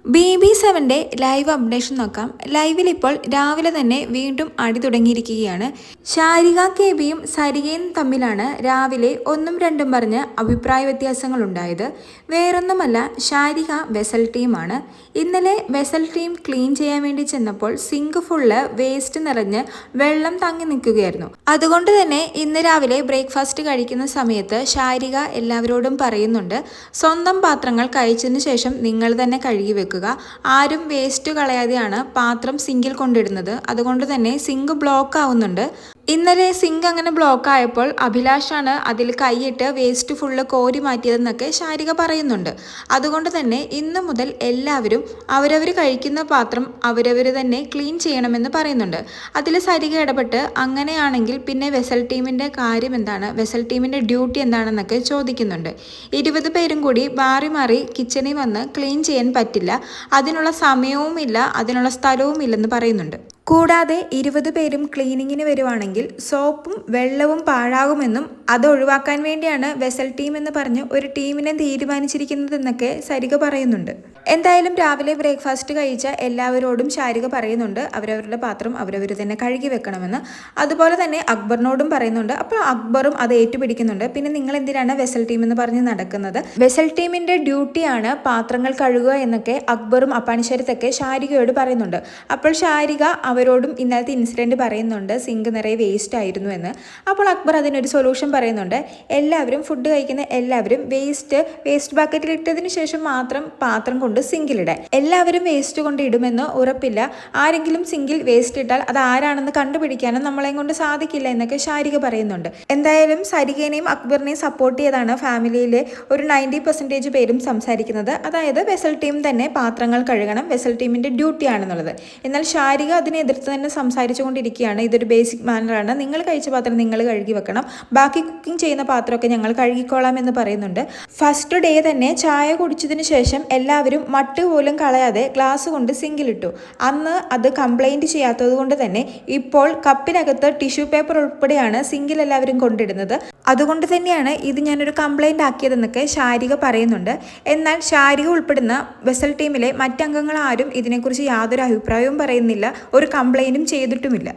BB7 live updation നോക്കാം. ലൈവിൽ ഇപ്പോൾ രാവിലെ തന്നെ വീണ്ടും അടി തുടങ്ങിയിരിക്കുകയാണ്. ശാരിക കെബിയും സരികയും തമ്മിലാണ് രാവിലെ ഒന്നും രണ്ടും പറഞ്ഞ് അഭിപ്രായ വ്യത്യാസങ്ങൾ ഉണ്ടായത്. വേറൊന്നുമല്ല, ശാരിക വെസൽ ടീമാണ്. ഇന്നലെ വെസൽ ടീം ക്ലീൻ ചെയ്യാൻ വേണ്ടി ചെന്നപ്പോൾ സിങ്ക് ഫുള്ള് വേസ്റ്റ് നിറഞ്ഞ് വെള്ളം തങ്ങി നിൽക്കുകയായിരുന്നു. അതുകൊണ്ട് തന്നെ ഇന്ന് രാവിലെ ബ്രേക്ക്ഫാസ്റ്റ് കഴിക്കുന്ന സമയത്ത് ശാരിക എല്ലാവരോടും പറയുന്നുണ്ട്, സ്വന്തം പാത്രങ്ങൾ കഴിച്ചതിന് ശേഷം നിങ്ങൾ തന്നെ കഴുകി വെക്കുക. ആരും വേസ്റ്റ് കളയാതെയാണ് പാത്രം സിങ്കിൽ കൊണ്ടിടുന്നത്. അതുകൊണ്ട് തന്നെ സിങ്ക് ബ്ലോക്ക് ആവുന്നുണ്ട്. ഇന്നലെ സിങ്ക് അങ്ങനെ ബ്ലോക്ക് ആയപ്പോൾ അഭിലാഷാണ് അതിൽ കൈയിട്ട് വേസ്റ്റ് ഫുള്ള് കോരി മാറ്റിയതെന്നൊക്കെ ശാരിക പറയുന്നുണ്ട്. അതുകൊണ്ട് തന്നെ ഇന്ന് മുതൽ എല്ലാവരും അവരവർ കഴിക്കുന്ന പാത്രം അവരവർ തന്നെ ക്ലീൻ ചെയ്യണമെന്ന് പറയുന്നുണ്ട്. അതിൽ സരിക ഇടപെട്ട് അങ്ങനെയാണെങ്കിൽ പിന്നെ വെസൽ ടീമിൻ്റെ കാര്യം എന്താണ്, വെസൽ ടീമിൻ്റെ ഡ്യൂട്ടി എന്താണെന്നൊക്കെ ചോദിക്കുന്നുണ്ട്. 20 പേരും കൂടി മാറി മാറി കിച്ചണിൽ വന്ന് ക്ലീൻ ചെയ്യാൻ പറ്റില്ല, അതിനുള്ള സമയവുമില്ല, അതിനുള്ള സ്ഥലവും ഇല്ലെന്ന് പറയുന്നുണ്ട്. കൂടാതെ 20 പേരും ക്ലീനിങ്ങിന് വരുവാണെങ്കിൽ സോപ്പും വെള്ളവും പാഴാകുമെന്നും അത് ഒഴിവാക്കാൻ വേണ്ടിയാണ് വെസൽ ടീം എന്ന് പറഞ്ഞ് ഒരു ടീമിനെ തീരുമാനിച്ചിരിക്കുന്നതെന്നൊക്കെ സരിക പറയുന്നുണ്ട്. എന്തായാലും രാവിലെ ബ്രേക്ക്ഫാസ്റ്റ് കഴിച്ച എല്ലാവരോടും ശാരിക പറയുന്നുണ്ട് അവരവരുടെ പാത്രം അവരവർ തന്നെ കഴുകി വെക്കണമെന്ന്. അതുപോലെ തന്നെ അക്ബറിനോടും പറയുന്നുണ്ട്. അപ്പോൾ അക്ബറും അത് ഏറ്റുപിടിക്കുന്നുണ്ട്. പിന്നെ നിങ്ങൾ എന്തിനാണ് വെസൽ ടീം എന്ന് പറഞ്ഞ് നടക്കുന്നത്, വെസൽ ടീമിൻ്റെ ഡ്യൂട്ടിയാണ് പാത്രങ്ങൾ കഴുകുക എന്നൊക്കെ അക്ബറും അപ്പാണിശരത്തൊക്കെ ശാരികയോട് പറയുന്നുണ്ട്. അപ്പോൾ ശാരിക അവരോടും ഇന്നലത്തെ ഇൻസിഡൻറ്റ് പറയുന്നുണ്ട്, സിങ്ക് നിറയെ വേസ്റ്റ് ആയിരുന്നു എന്ന്. അപ്പോൾ അക്ബർ അതിനൊരു സൊല്യൂഷൻ പറയുന്നുണ്ട്. എല്ലാവരും ഫുഡ് കഴിക്കുന്ന എല്ലാവരും വേസ്റ്റ് ബക്കറ്റിൽ ഇട്ടതിന് ശേഷം മാത്രം പാത്രം കൊണ്ട് സിങ്കിലിടാൻ. എല്ലാവരും വേസ്റ്റ് കൊണ്ട് ഇടുമെന്ന് ഉറപ്പില്ല. ആരെങ്കിലും സിങ്കിൽ വേസ്റ്റ് ഇട്ടാൽ അത് ആരാണെന്ന് കണ്ടുപിടിക്കാനും നമ്മളെ കൊണ്ട് സാധിക്കില്ല എന്നൊക്കെ ശാരിക പറയുന്നുണ്ട്. എന്തായാലും സരികേനെയും അക്ബറിനെയും സപ്പോർട്ട് ചെയ്താണ് ഫാമിലിയിലെ ഒരു 90% പേരും സംസാരിക്കുന്നത്. അതായത് വെസൽ ടീം തന്നെ പാത്രങ്ങൾ കഴുകണം, വെസൽ ടീമിൻ്റെ ഡ്യൂട്ടി ആണെന്നുള്ളത്. എന്നാൽ ശാരിക അതിനെ എതിർത്ത് തന്നെ സംസാരിച്ചു കൊണ്ടിരിക്കുകയാണ്. ഇതൊരു ബേസിക് മാനറാണ്, നിങ്ങൾ കഴിച്ച പാത്രം നിങ്ങൾ കഴുകി വെക്കണം, ബാക്കി കുക്കിംഗ് ചെയ്യുന്ന പാത്രമൊക്കെ ഞങ്ങൾ കഴുകിക്കോളാം എന്ന് പറയുന്നുണ്ട്. ഫസ്റ്റ് ഡേ തന്നെ ചായ കുടിച്ചതിന് ശേഷം എല്ലാവരും മട്ട് പോലും കളയാതെ ഗ്ലാസ് കൊണ്ട് സിങ്കിലിട്ടു. അന്ന് അത് കംപ്ലൈൻറ്റ് ചെയ്യാത്തത് കൊണ്ട് തന്നെ ഇപ്പോൾ കപ്പിനകത്ത് ടിഷ്യൂ പേപ്പർ ഉൾപ്പെടെയാണ് സിങ്കിൽ എല്ലാവരും കൊണ്ടിടുന്നത്. അതുകൊണ്ട് തന്നെയാണ് ഇത് ഞാനൊരു കംപ്ലൈൻറ്റ് ആക്കിയതെന്നൊക്കെ ശാരിക പറയുന്നുണ്ട്. എന്നാൽ ശാരിക ഉൾപ്പെടുന്ന വെസൽ ടീമിലെ മറ്റംഗങ്ങൾ ആരും ഇതിനെക്കുറിച്ച് യാതൊരു അഭിപ്രായവും പറയുന്നില്ല, ഒരു കംപ്ലൈൻറ്റും ചെയ്തിട്ടുമില്ല.